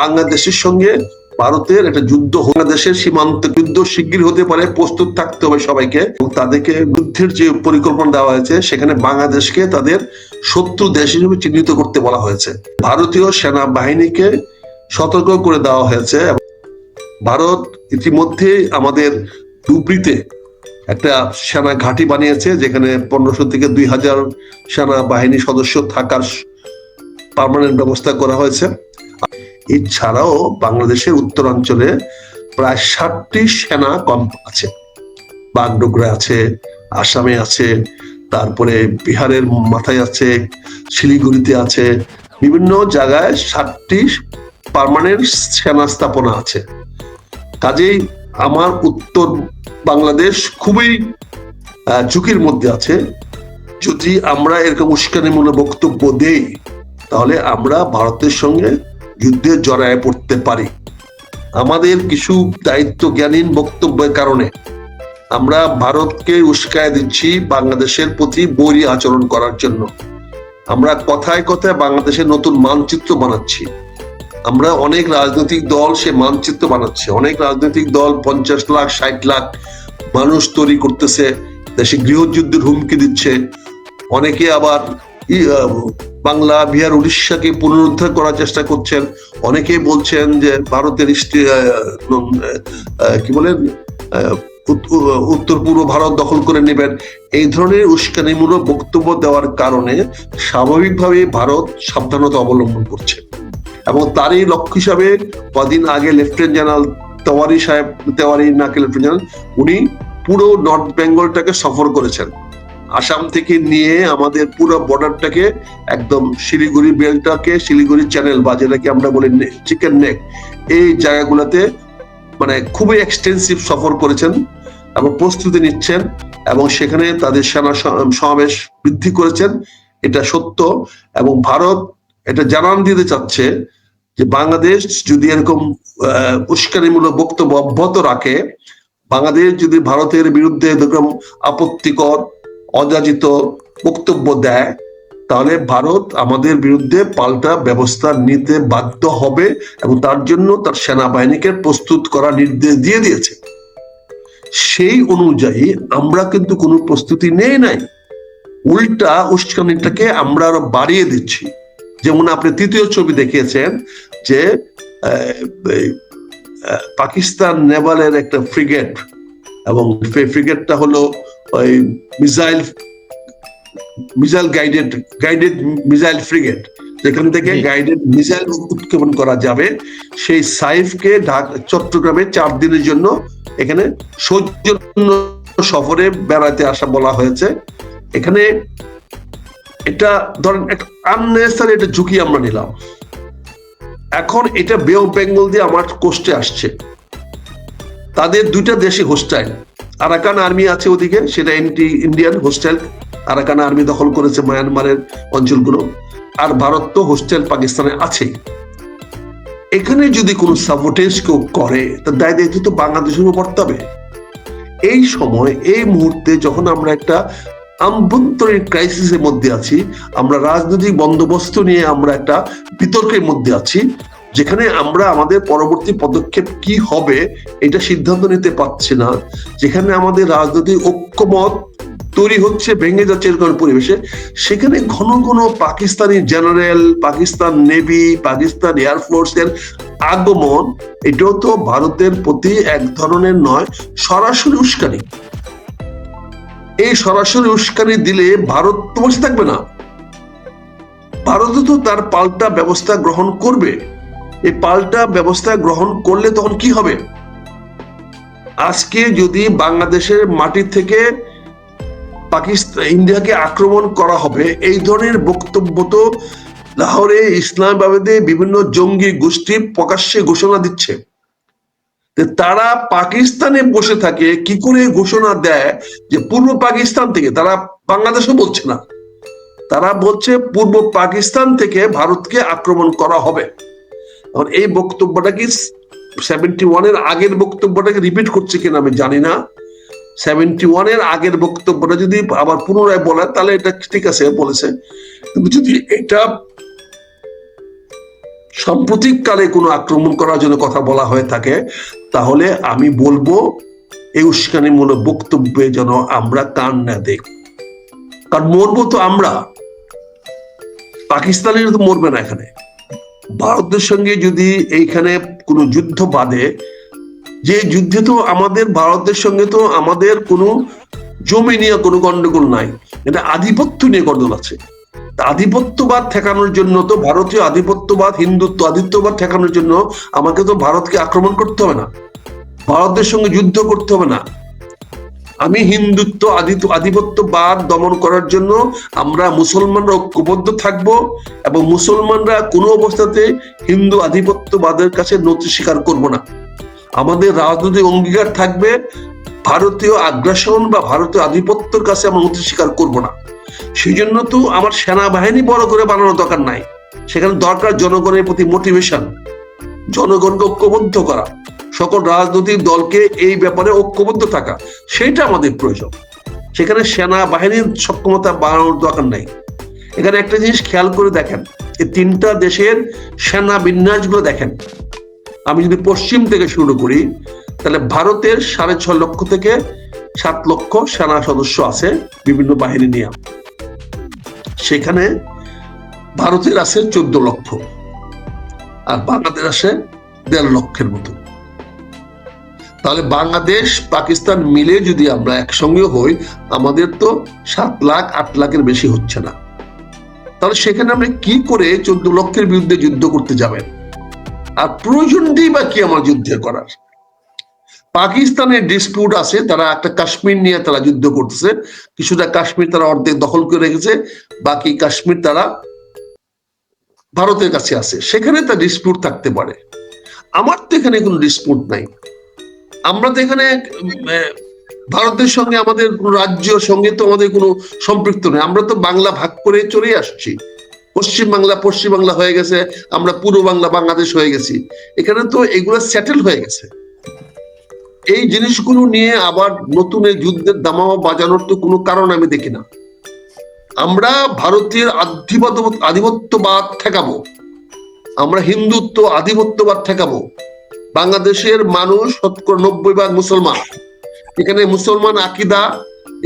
বাংলাদেশের সঙ্গে ভারতের একটা যুদ্ধ, বাংলাদেশের সীমান্ত যুদ্ধ শিগগির হতে পারে, প্রস্তুত থাকতে হবে সবাইকে। এবং তাদেরকে যুদ্ধের যে পরিকল্পনা দেওয়া হয়েছে সেখানে বাংলাদেশকে তাদের শত্রু দেশ হিসেবে চিহ্নিত করতে বলা হয়েছে। ভারতীয় সেনাবাহিনীকে সতর্ক করে দেওয়া হয়েছে। ভারত ইতিমধ্যে আমাদের ডুবরিতে একটা সেনা ঘাঁটি বানিয়েছে, যেখানে 1500 থেকে 2000 সেনাবাহিনী সদস্য থাকার পার্মানেন্ট ব্যবস্থা করা হয়েছে। এছাড়াও বাংলাদেশের উত্তরাঞ্চলে প্রায় 60টি সেনা ক্যাম্প আছে। বাগডোগরা আছে, আসামে আছে, তারপরে বিহারের মাথায় আছে, শিলিগুড়িতে আছে, বিভিন্ন জায়গায় 60টি পার্মানেন্ট সেনা স্থাপনা আছে। কাজেই আমার উত্তর বাংলাদেশ খুবই ঝুঁকির মধ্যে আছে। যদি আমরা এরকম উস্কানিমূলক বক্তব্য দেই তাহলে আমরা ভারতের সঙ্গে যুদ্ধে জড়ায় পড়তে পারি। আমাদের কিছু দায়িত্ব জ্ঞানহীন বক্তব্যের কারণে আমরা ভারতকে উস্কায় দিচ্ছি বাংলাদেশের প্রতি বৈরী আচরণ করার জন্য। আমরা কথায় কথায় বাংলাদেশের নতুন মানচিত্র বানাচ্ছি। আমরা অনেক রাজনৈতিক দল সে মানচিত্র বানাচ্ছে, অনেক রাজনৈতিক দল 50 লাখ 60 লাখ মানুষ তৈরি করতেছে, দেশে গৃহযুদ্ধের হুমকি দিচ্ছে। অনেকে আবার বাংলা, বিহার, উড়িষ্যাকে পুনরুদ্ধার করার চেষ্টা করছেন। অনেকে বলছেন যে ভারতের কি বলেন উত্তর পূর্ব ভারত দখল করে নেবেন। এই ধরনের উস্কানিমূলক বক্তব্য দেওয়ার কারণে স্বাভাবিকভাবে ভারত সাবধানতা অবলম্বন করছে। এবং তারই লক্ষ্য হিসাবে কদিন আগে লেফটেন্যান্ট জেনারেল তেওয়ারি নাকি লেফটেন্যান্ট জেনারেল, উনি পুরো নর্থ বেঙ্গলটাকে সফর করেছেন। আসাম থেকে নিয়ে আমাদের পুরো বর্ডারটাকে একদম শিলিগুড়ি বেলটাকে, শিলিগুড়ি চ্যানেল বা যেটাকে আমরা বলি চিকেন নেক, এই জায়গাগুলোতে মানে খুবই এক্সটেন্সিভ সফর করেছেন এবং প্রস্তুতি নিচ্ছেন এবং সেখানে তাদের সেনা সমাবেশ বৃদ্ধি করেছেন। এটা সত্য। এবং ভারত এটা জানান দিতে চাচ্ছে যে বাংলাদেশ যদি এরকম উস্কানিমূলক বক্তব্য অব্যাহত রাখে, বাংলাদেশ যদি ভারতের বিরুদ্ধে এরকম আপত্তিকর অযাচিত বক্তব্য দেয়, তাহলে ভারত আমাদের বিরুদ্ধে পাল্টা ব্যবস্থা নিতে বাধ্য হবে এবং তার জন্য তার সেনাবাহিনীকে প্রস্তুত করার নির্দেশ দিয়ে দিয়েছে। সেই অনুযায়ী আমরা কিন্তু কোনো প্রস্তুতি নেই নাই, উল্টা উস্কানিটাকে আমরা আরো বাড়িয়ে দিচ্ছি। যেমন আপনি তৃতীয় ছবি দেখিয়েছেন যে পাকিস্তান নেভালের একটা ফ্রিগেট, এবং ফ্রিগেটটা হলো ওই মিসাইল গাইডেড মিসাইল ফ্রিগেট, যেখান থেকে গাইডেড মিসাইল উৎক্ষেপণ করা যাবে। সেই সাইফকে চট্টগ্রামে 4 দিনের জন্য এখানে সৌজন্য সফরে বেড়াতে আসা বলা হয়েছে। এখানে এটা ধরেন একটা আননেসারি একটা ঝুঁকি আমরা নিলাম। এখন এটা বে অফ বেঙ্গল দিয়ে আমার কোস্টে আসছে। তাদের 2টা দেশে হোস্টাইল, আরাকান আর্মি আছে ওদিকে, সেটা ইন্ডিয়ান হোস্টাইল, আরাকান আর্মি দখল করেছে মায়ানমারের অঞ্চলগুলো, আর ভারত তো হোস্টাইল পাকিস্তানে আছে। এখানে যদি কোনো সাবোটেজ কেউ করে তার দায় দায়িত্ব তো বাংলাদেশের উপর পড়তে হবে। এই সময় এই মুহূর্তে যখন আমরা একটা আভ্যন্তরীণ ক্রাইসিসের মধ্যে আছি, আমরা রাজনৈতিক বন্দোবস্ত নিয়ে আমরা একটা বিতর্কের মধ্যে আছি, যেখানে আমরা আমাদের পরবর্তী পদক্ষেপ কি হবে এটা সিদ্ধান্ত নিতে পারছি না, যেখানে আমাদের রাজনৈতিক ঐক্যমত তৈরি হচ্ছে, ভেঙে যাচ্ছে এরকম পরিবেশে, সেখানে ঘন ঘন Pakistani general, Pakistan navy, Pakistan air force এর আগমন, এটাও তো ভারতের প্রতি এক ধরনের নয়, সরাসরি উস্কানি। এই সরাসরি উস্কানি দিলে ভারত তো বসে থাকবে না, ভারত তো তার পাল্টা ব্যবস্থা গ্রহণ করবে। এই পাল্টা ব্যবস্থা গ্রহণ করলে তখন কি হবে? আজকে যদি বাংলাদেশের মাটি থেকে ইন্ডিয়াকে আক্রমণ করা হবে, এই ধরনের বক্তব্য তো লাহোরে ইসলামাবাদে বিভিন্ন জঙ্গি গোষ্ঠী প্রকাশ্যে ঘোষণা দিচ্ছে। তারা পাকিস্তানে বসে থাকে, কি করে ঘোষণা দেয় যে পূর্ব পাকিস্তান থেকে, তারা বাংলাদেশও বলছে না, তারা বলছে পূর্ব পাকিস্তান থেকে ভারতকে আক্রমণ করা হবে। এই বক্তব্যটা কি 71 এর আগের বক্তব্যটাকে রিপিট করছে কিনা আমি জানি না। 71 এর আগের বক্তব্যটা যদি আবার পুনরায় বলে তাহলে এটা ঠিক আছে বলেছে, কিন্তু যদি এটা সাম্প্রতিককালে কোনো আক্রমণ করার জন্য কথা বলা হয়ে থাকে, তাহলে আমি বলবো এই উস্কানিমূলক বক্তব্যে যেন আমরা কান না দেই। কারণ মরবো তো আমরা, পাকিস্তানিরা তো মরবে না। এখানে ভারতের সঙ্গে যদি এইখানে কোনো যুদ্ধ বাঁধে, যে যুদ্ধে তো আমাদের ভারতের সঙ্গে তো আমাদের কোনো জমি নিয়ে কোনো গন্ডগোল নাই, এটা আধিপত্য নিয়ে গন্ডগোল আছে। আধিপত্যবাদ ঠেকানোর জন্য তো, ভারতীয় আধিপত্যবাদ, হিন্দুত্ব আধিপত্যবাদ ঠেকানোর জন্য আমাকে তো ভারতকে আক্রমণ করতে হবে না, ভারতের সঙ্গে যুদ্ধ করতে হবে না। আমি হিন্দুত্ব আধিপত্যবাদ দমন করার জন্য আমরা মুসলমানরা ঐক্যবদ্ধ থাকব, এবং মুসলমানরা কোনো অবস্থাতে হিন্দু আধিপত্যবাদের কাছে নতি স্বীকার করব না। আমাদের রাজনৈতিক অঙ্গীকার থাকবে ভারতীয় আগ্রাসন বা ভারতীয় আধিপত্যের কাছে আমরা নতি স্বীকার করব না। সেই জন্য তো আমার সেনাবাহিনী বড় করে বানানোর দরকার নাই, সেখানে দরকার জনগণের প্রতি মোটিভেশন, জনগণকে ঐক্যবদ্ধ করা, সকল রাজনৈতিক দলকে এই ব্যাপারে ঐক্যবদ্ধ থাকা, সেটা আমাদের প্রয়োজন। সেখানে সেনাবাহিনীর সক্ষমতা বাড়ানোর দরকার নাই। এখানে একটা জিনিস খেয়াল করে দেখেন, এই তিনটা দেশের সেনা বিন্যাস গুলো দেখেন। আমি যদি পশ্চিম থেকে শুরু করি, তাহলে ভারতের 6.5 লক্ষ থেকে 7 লক্ষ সেনা সদস্য আছে বিভিন্ন বাহিনী নিয়ে, সেখানে ভারতের আছে 14 লক্ষ, আর বাংলাদেশ আছে 1.5 লক্ষের মতো। তাহলে বাংলাদেশ পাকিস্তান মিলে যদি আমরা একসঙ্গে হই, আমাদের তো 7 লাখ 8 লাখের বেশি হচ্ছে না। তাহলে সেখানে আমরা কি করে 14 লক্ষের বিরুদ্ধে যুদ্ধ করতে যাবেন? আর প্রয়োজনটাই বা কি আমার যুদ্ধের করার? পাকিস্তানের ডিসপিউট আছে, তারা একটা কাশ্মীর নিয়ে তারা যুদ্ধ করতেছে, কিছুটা কাশ্মীর তারা অর্ধেক দখল করে রেখেছে, বাকি কাশ্মীর তারা ভারতের কাছে আছে, সেখানে তার ডিসপিউট থাকতে পারে। আমার তো এখানে কোনো ডিসপিউট নাই। আমরা তো এখানে ভারতের সঙ্গে আমাদের কোন রাজ্য সঙ্গে তো আমাদের কোনো সম্পৃক্ত নেই। আমরা তো বাংলা ভাগ করে চলে আসছি, পশ্চিম বাংলা হয়ে গেছে, আমরা পূর্ব বাংলা বাংলাদেশ হয়ে গেছি, এখানে তো এগুলো সেটেল হয়ে গেছে। এই জিনিসগুলো নিয়ে আবার নতুন এই যুদ্ধের দামামা বাজানোর তো কোনো কারণ আমি দেখি না। আমরা ভারতীয় আধিপত্যবাদ ঠেকাবো, আমরা হিন্দুত্ব আধিপত্যবাদ ঠেকাবো। বাংলাদেশের মানুষ 90% মুসলমান, এখানে মুসলমান আকিদা,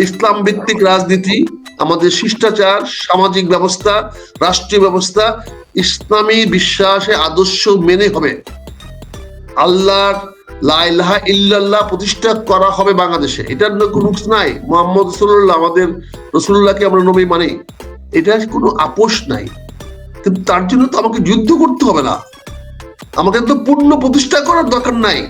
ইসলাম ভিত্তিক রাজনীতি, আমাদের শিষ্টাচার, সামাজিক ব্যবস্থা, রাষ্ট্রীয় ব্যবস্থা ইসলামী বিশ্বাসে আদর্শ মেনে হবে। আল্লাহর লা ইলাহা ইল্লাল্লাহ প্রতিষ্ঠা করা হবে বাংলাদেশে, এটার কোনো নাই। মুহাম্মদ রাসূলুল্লাহ, আমাদের রাসূলুল্লাহকে আমরা নবী মানি, এটা কোনো আপোষ নাই। কিন্তু তার জন্য তো আমাকে যুদ্ধ করতে হবে না, আমাকে তো পূর্ণ প্রতিষ্ঠা করার দরকার নাই।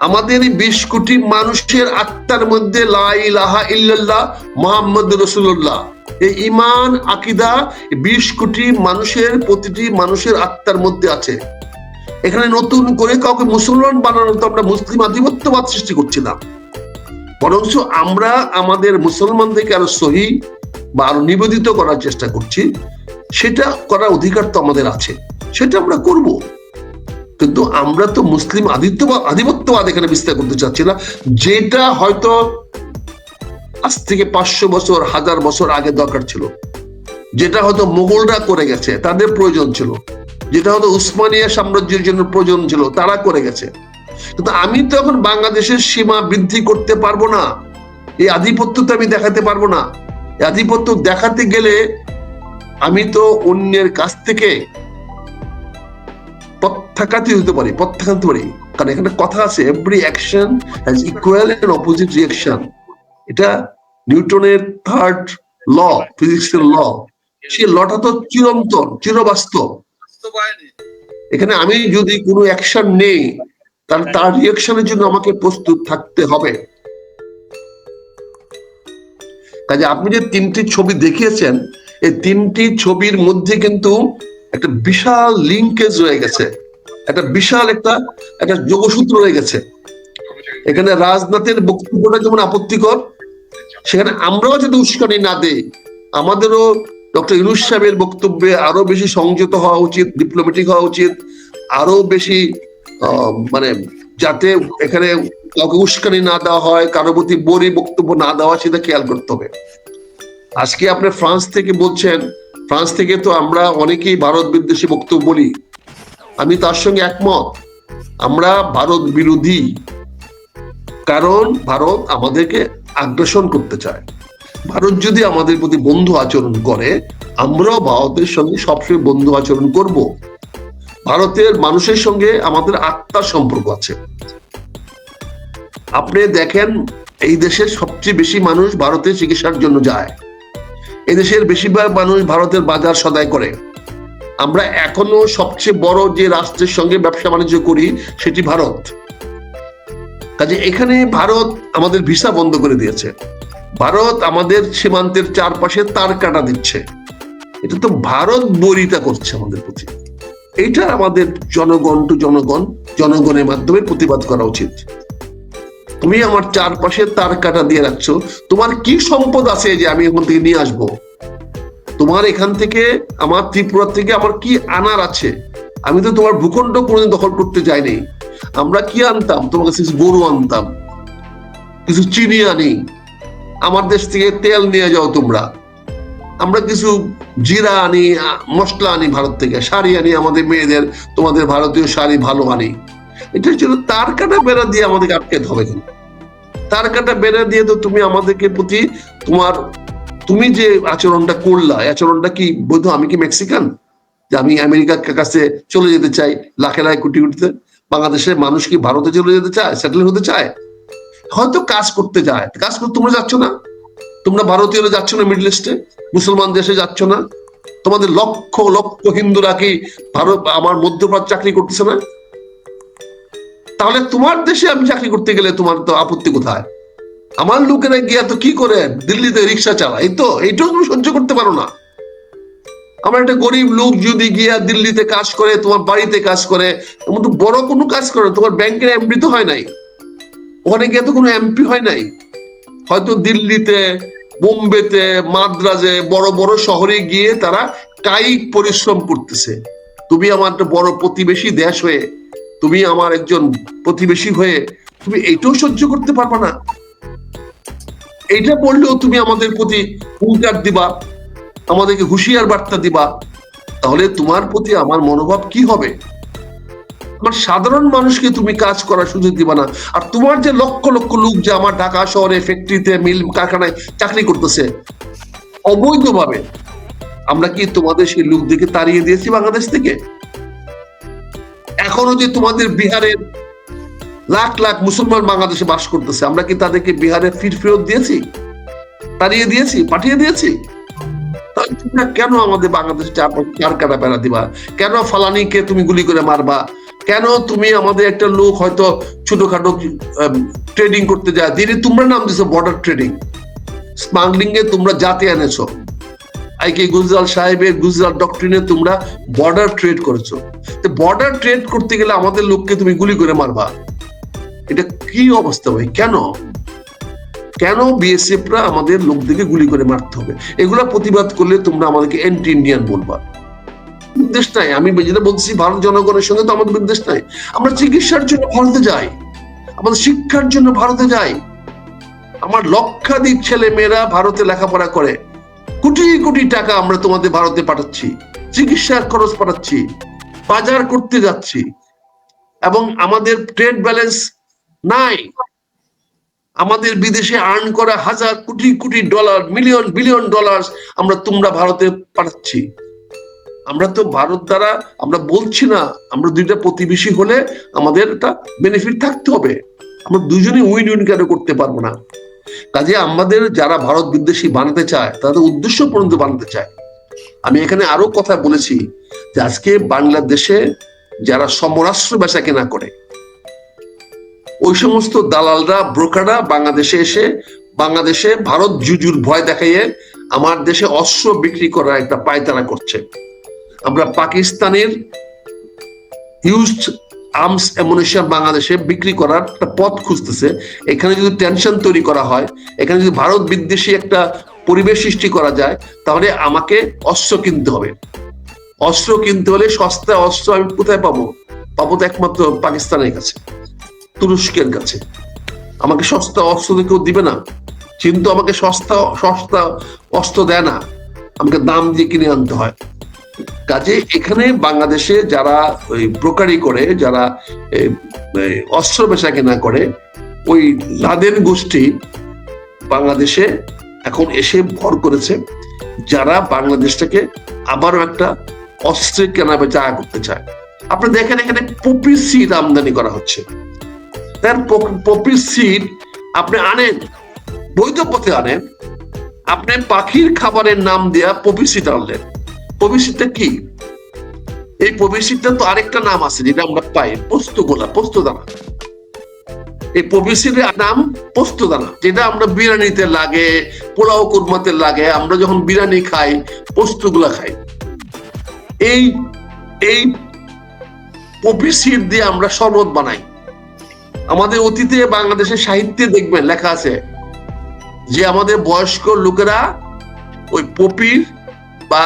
আমাদের 20 কোটি মানুষের আত্মার মধ্যে লা ইলাহা ইল্লাল্লাহ মুহাম্মদ রাসূলুল্লাহ, এই ঈমান আকীদা 20 কোটি মানুষের, প্রতিটি মানুষের আত্মার মধ্যে আছে। এখানে নতুন করে কাউকে মুসলমান বানানোর তো আমরা মুসলিম আধিপত্যবাদ সৃষ্টি করছি না, বরঞ্চ আমরা আমাদের মুসলমানদেরকে আরো সহি বা আরো নিবেদিত করার চেষ্টা করছি। সেটা করার অধিকার তো আমাদের আছে, সেটা আমরা করব। কিন্তু আমরা তো মুসলিম আধিপত্যবাদ এখানে বিস্তার করতে চাচ্ছি না, যেটা হয়তো আজ থেকে 500 বছর 1000 বছর আগে দরকার ছিল, যেটা হয়তো মোগলরা করে গেছে, তাদের প্রয়োজন ছিল, যেটা হয়তো উসমানিয়া সাম্রাজ্যের জন্য প্রয়োজন ছিল, তারা করে গেছে। কিন্তু আমি তো এখন বাংলাদেশের সীমা বৃদ্ধি করতে পারবো না, এই আধিপত্য তো আমি দেখাতে পারবো না। এই আধিপত্য দেখাতে গেলে আমি তো অন্যের কাছ থেকে প্রত্যাখ্যাত হতে পারি, কারণ এখানে কথা আছে, every action has equal and opposite reaction. এটা নিউটনের 3rd ল, ফিজিক্সের ল। সেই লটা তো চিরন্তন, চিরবাস্তব। এখানে আমি যদি কোনো অ্যাকশন নেই, তাহলে তার রিঅ্যাকশনের জন্য আমাকে প্রস্তুত থাকতে হবে। কাজে আপনি যে 3টি ছবি দেখিয়েছেন, এই 3টি ছবির মধ্যে কিন্তু একটা বিশাল লিঙ্কেজ রয়ে গেছে, একটা বিশাল একটা যোগসূত্র রয়ে গেছে। এখানে রাজনাথের বক্তব্যটা যেমন আপত্তিকর, সেখানে আমরাও যদি উস্কানি না দেই, আমাদেরও ডক্টর ইউনূস সাহেবের বক্তব্যে আরো বেশি সংযত হওয়া উচিত, ডিপ্লোম্যাটিক হওয়া উচিত, আরো বেশি মানে যাতে এখানে কাউকে উস্কানি না দেওয়া হয়, কারো প্রতি বড়ি বক্তব্য না দেওয়া, সেটা খেয়াল করতে হবে। আজকে আপনি ফ্রান্স থেকে বলছেন, ফ্রান্স থেকে তো আমরা অনেকেই ভারত বিদ্বেষী বক্তব্য বলি, আমি তার সঙ্গে একমত। আমরা ভারত বিরোধী, কারণ ভারত আমাদেরকে আগ্রাসন করতে চায়। ভারত যদি আমাদের প্রতি বন্ধু আচরণ করে, আমরাও ভারতের সঙ্গে সবসময় বন্ধু আচরণ করব। ভারতের মানুষের সঙ্গে আমাদের আত্মার সম্পর্ক আছে। আপনি দেখেন, এই দেশের সবচেয়ে বেশি মানুষ ভারতে চিকিৎসার জন্য যায়। এই দেশের বেশিরভাগ মানুষ ভারতের বাজার সদাই করে। আমরা এখনো সবচেয়ে বড় যে রাষ্ট্রের সঙ্গে ব্যবসা বাণিজ্য করি সেটি ভারত। কাজে এখানে ভারত আমাদের ভিসা বন্ধ করে দিয়েছে, ভারত আমাদের সীমান্তের চারপাশে তার কাটা দিচ্ছে। এটা তো ভারত বৈরিতা করছে আমাদের প্রতি। এইটা আমাদের জনগণ টু জনগণ, জনগণের মাধ্যমে প্রতিবাদ করা উচিত। তুমি আমার চারপাশে তার কাটা দিয়ে রাখছো, তোমার কি সম্পদ আছে যে আমি এখান থেকে নিয়ে আসবো? তোমার এখান থেকে, আমার ত্রিপুরা থেকে আমার কি আনার আছে? আমি তো তোমার ভূখণ্ড কোনোদিন দখল করতে যাইনি। আমরা কি আনতাম? তোমার কাছে কিছু গরু আনতাম, কিছু চিনি আনি, আমার দেশ থেকে তেল নিয়ে যাও তোমরা। আমরা কিছু জিরা আনি, মশলা আনি ভারত থেকে, শাড়ি আনি আমাদের মেয়েদের, তোমাদের ভারতীয় শাড়ি ভালো আনি। এটার জন্য তার কাটা বেড়া দিয়ে আমাদেরকে আটকাতে হবে কেন? তার কাটা বেড়া দিয়ে তো তুমি আমাদেরকে প্রতি তুমি যে আচরণটা করলা, আচরণটা কি বৈধ? আমি কি মেক্সিকান যে আমি আমেরিকার কাছে চলে যেতে চাই লাখে লাখে কোটি কোটিতে? বাংলাদেশের মানুষ কি ভারতে চলে যেতে চায়, সেটেল হতে চায়? হয়তো কাজ করতে যায়। কাজ করতে তোমরা যাচ্ছ না? তোমরা ভারতীয়রা যাচ্ছ না মিডল ইস্টে? মুসলমান দেশে যাচ্ছ না? তোমাদের লক্ষ লক্ষ হিন্দুরা কি ভারত, আমার মধ্যপ্রাচ্য চাকরি করতেছে না? তাহলে তোমার দেশে আমি চাকরি করতে গেলে তোমার তো আপত্তি কোথায়? আমার লোকেরা গিয়া তো কি করে দিল্লিতে রিক্সা চালায়, তো এইটাও তুমি সহ্য করতে পারো না? আমার একটা গরিব লোক যদি গিয়া দিল্লিতে কাজ করে, তোমার বাড়িতে কাজ করে, এমন তো বড় কোনো কাজ করে, তোমার ব্যাংকের এমপি তো হয় নাই, ওখানে গিয়ে তো কোনো এমপি হয় নাই। হয়তো দিল্লিতে, বোম্বেতে, মাদ্রাজে, বড় বড় শহরে গিয়ে তারা কায়িক পরিশ্রম করতেছে। তুমি আমার একটা বড় প্রতিবেশী দেশ হয়ে, তুমি আমার একজন প্রতিবেশী হয়ে তুমি এইটাও সহ্য করতে পারবে না? এইটা বললেও তুমি আমাদের প্রতি হুঙ্কার দিবা, আমাদেরকে হুঁশিয়ার বার্তা দিবা। তাহলে তোমার প্রতি আমার মনোভাব কি হবে? আমার সাধারণ মানুষকে তুমি কাজ করার সুযোগ দিবা না। আর তোমার যে লক্ষ লক্ষ লোক যে আমার ঢাকা শহরে ফ্যাক্টরিতে, মিল কারখানায় চাকরি করতেছে অবৈধভাবে, আমরা কি তোমাদের সেই লোকদেরকে তাড়িয়ে দিয়েছি বাংলাদেশ থেকে? এখনো যে তোমাদের বিহারের লাখ লাখ মুসলমান বাংলাদেশে বাস করতেছে, আমরা কি তাদেরকে বিহারে ফেরত দিয়েছি, তাড়িয়ে দিয়েছি, পাঠিয়ে দিয়েছি? তাহলে তোমরা কেন আমাদের বাংলাদেশে চার কাটা বেড়া দিবা? কেন ফালানিকে তুমি গুলি করে মারবা? কেন তুমি আমাদের একটা লোক হয়তো ছোটখাটো ট্রেডিং করতে যায়, দিনে তোমরা নাম দিছো বর্ডার ট্রেডিং, স্মাগলিং এ তোমরা জাতি এনেছো। আইকে গুজরাল সাহেবের গুজরাল ডক্ট্রিনে তোমরা বর্ডার ট্রেড করেছো। বর্ডার ট্রেড করতে গেলে আমাদের লোককে তুমি গুলি করে মারবা? এটা কি অবস্থা ভাই? কেন কেন বিএসএফরা আমাদের লোকদেরকে গুলি করে মারতে হবে? এগুলা প্রতিবাদ করলে তোমরা আমাদেরকে এন্টি ইন্ডিয়ান বলবা। বিদ্বেষ নাই, আমি যেটা বলছি, ভারত জনগণের সঙ্গে তো আমাদের বিদ্বেষ নাই। আমরা চিকিৎসার জন্য ভারতে যাই, আমাদের শিক্ষার জন্য ভারতে যাই। আমার লক্ষাধিক ছেলে মেয়েরা ভারতে লেখাপড়া করে, কোটি কোটি টাকা আমরা তোমাদের ভারতে পাঠাচ্ছি, চিকিৎসার খরচ পাঠাচ্ছি, বাজার করতে যাচ্ছি, এবং আমাদের ট্রেড ব্যালেন্স নাই। আমাদের বিদেশে আর্ন করা হাজার crore crore dollar, million billion dollar আমরা তোমরা ভারতে পাঠাচ্ছি। আমরা তো ভারত দ্বারা, আমরা বলছি না, আমরা দুইটা প্রতিবেশী হলে আমাদের একটা বেনিফিট থাকতে হবে। আমরা দুজনই উইন উইন কেন করতে পারবো না? কাজে আমাদের যারা ভারত বিদ্বেষী বানাতে চায়, তাদের উদ্দেশ্য পর্যন্ত বানাতে চায়। আমি এখানে আরো কথা বলেছি যে আজকে বাংলাদেশে যারা সমরাস্ত্র বেচা কেনা করে, ওই সমস্ত দালালরা, ব্রোকাররা বাংলাদেশে এসে বাংলাদেশে ভারত জুজুর ভয় দেখাইয়ে আমার দেশে অস্ত্র বিক্রি করার একটা পায়তারা করছে। আমরা পাকিস্তানের ইউজড আর্মস অ্যামুনিশন বাংলাদেশে বিক্রি করার একটা পথ খুঁজতেছে। এখানে যদি টেনশন তৈরি করা হয়, এখানে যদি ভারত বিদ্বেষী একটা পরিবেশ সৃষ্টি করা যায়, তাহলে আমাকে অস্ত্র কিনতে হবে। অস্ত্র কিনতে হলে সস্তা অস্ত্র আমি কোথায় পাবো? পাবো তো একমাত্র পাকিস্তানের কাছে, তুরস্কের কাছে। আমাকে সস্তা অস্ত্র কেউ দিবে না। কিন্তু আমাকে সস্তা অস্ত্র দেয় না, আমাকে দাম দিয়ে কিনে আনতে হয়। কাজে এখানে বাংলাদেশে যারা ওই ব্রোকারি করে, যারা অস্ত্র বেচা কেনা করে, ওই লাদেন গোষ্ঠী বাংলাদেশে এখন এসে ভর করেছে, যারা বাংলাদেশটাকে আবারও একটা অস্ত্রের কেনা বেচা করতে চায়। আপনি দেখেন এখানে পপি সিড আমদানি করা হচ্ছে। তার পপি সিড আপনি আনেন, বৈধ পথে আনেন, আপনি পাখির খাবারের নাম দেয়া পপি সিড আনলেন। পপি সিডটা কি? এই পপি সিডটা তো আরেকটা নাম আছে যেটা আমরা পাই, পোস্তগোলা, পোস্তদানা। এই পপি সিডের নাম পোস্তদানা, যেটা আমরা বিরিয়ানিতে লাগে, পোলাও কুরমাতে লাগে, আমরা যখন বিরিয়ানি খাই পোস্তগুলা খাই। এই এই পপি সিড দিয়ে আমরা শরবত বানাই। আমাদের অতীতে বাংলাদেশের সাহিত্যে দেখবেন লেখা আছে যে আমাদের বয়স্ক লোকেরা ওই পপির বা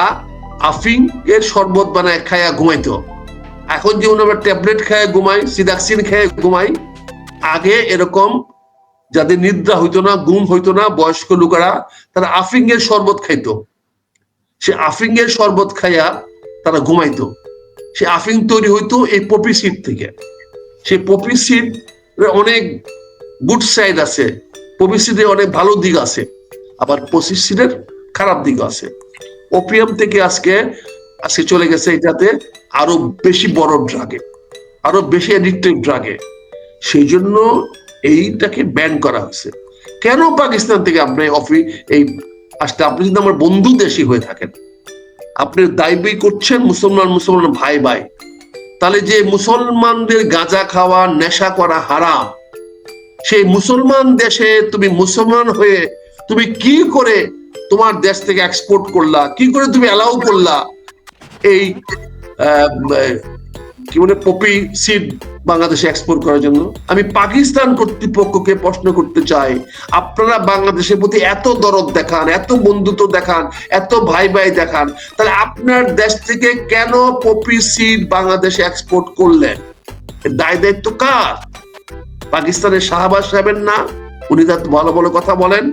আফিং এর শরবত বানায় খায়া ঘুমাইতো। এখন যেমন আমরা ট্যাবলেট খায় ঘুমাই, সিডাক্সিন খেয়ে ঘুমাই, আগে এরকম যাদের নিদ্রা হইতো না, ঘুম হইতো না, বয়স্ক লোকেরা, তারা আফিং এর শরবত খাইতো। সে আফিং এর শরবত খাইয়া তারা ঘুমাইতো। সে আফিং তৈরি হইতো এই পপি সিড থেকে। সেই পপি সিড অনেক গুড সাইড আছে, পপি সিডের অনেক ভালো দিক আছে, আবার পপি সিডের খারাপ দিক আছে। ওপিয়াম থেকে আজকে চলে গেছে এটাতে আরো বেশি বড় ড্রাগে, আরো বেশি অ্যাডিক্টিভ ড্রাগে। সেই জন্য এইটাকে ব্যান করা হয়েছে। কেন পাকিস্তান থেকে আপনি এই আসতে? আপনি যদি আমার বন্ধু দেশি হয়ে থাকেন, আপনি দাবি করছেন মুসলমান ভাই ভাই, তাহলে যে মুসলমানদের গাঁজা খাওয়া, নেশা করা হারাম, সেই মুসলমান দেশে তুমি মুসলমান হয়ে তুমি কি করে তোমার দেশ থেকে এক্সপোর্ট করলা, কি করে তুমি অ্যালাউ করলা এই কি বলে পপি সিড বাংলাদেশে এক্সপোর্ট করার জন্য? আমি পাকিস্তান কর্তৃপক্ষকে প্রশ্ন করতে চাই, আপনারা বাংলাদেশের প্রতি এত দরদ দেখান, এত বন্ধুত্ব দেখান, এত ভাই ভাই দেখান, তাহলে আপনার দেশ থেকে কেন পপি সিড বাংলাদেশে এক্সপোর্ট করলেন? দায় দায়িত্ব কার? পাকিস্তানের শাহবাজ সাহেবের না? উনি তার ভালো ভালো কথা বলেন।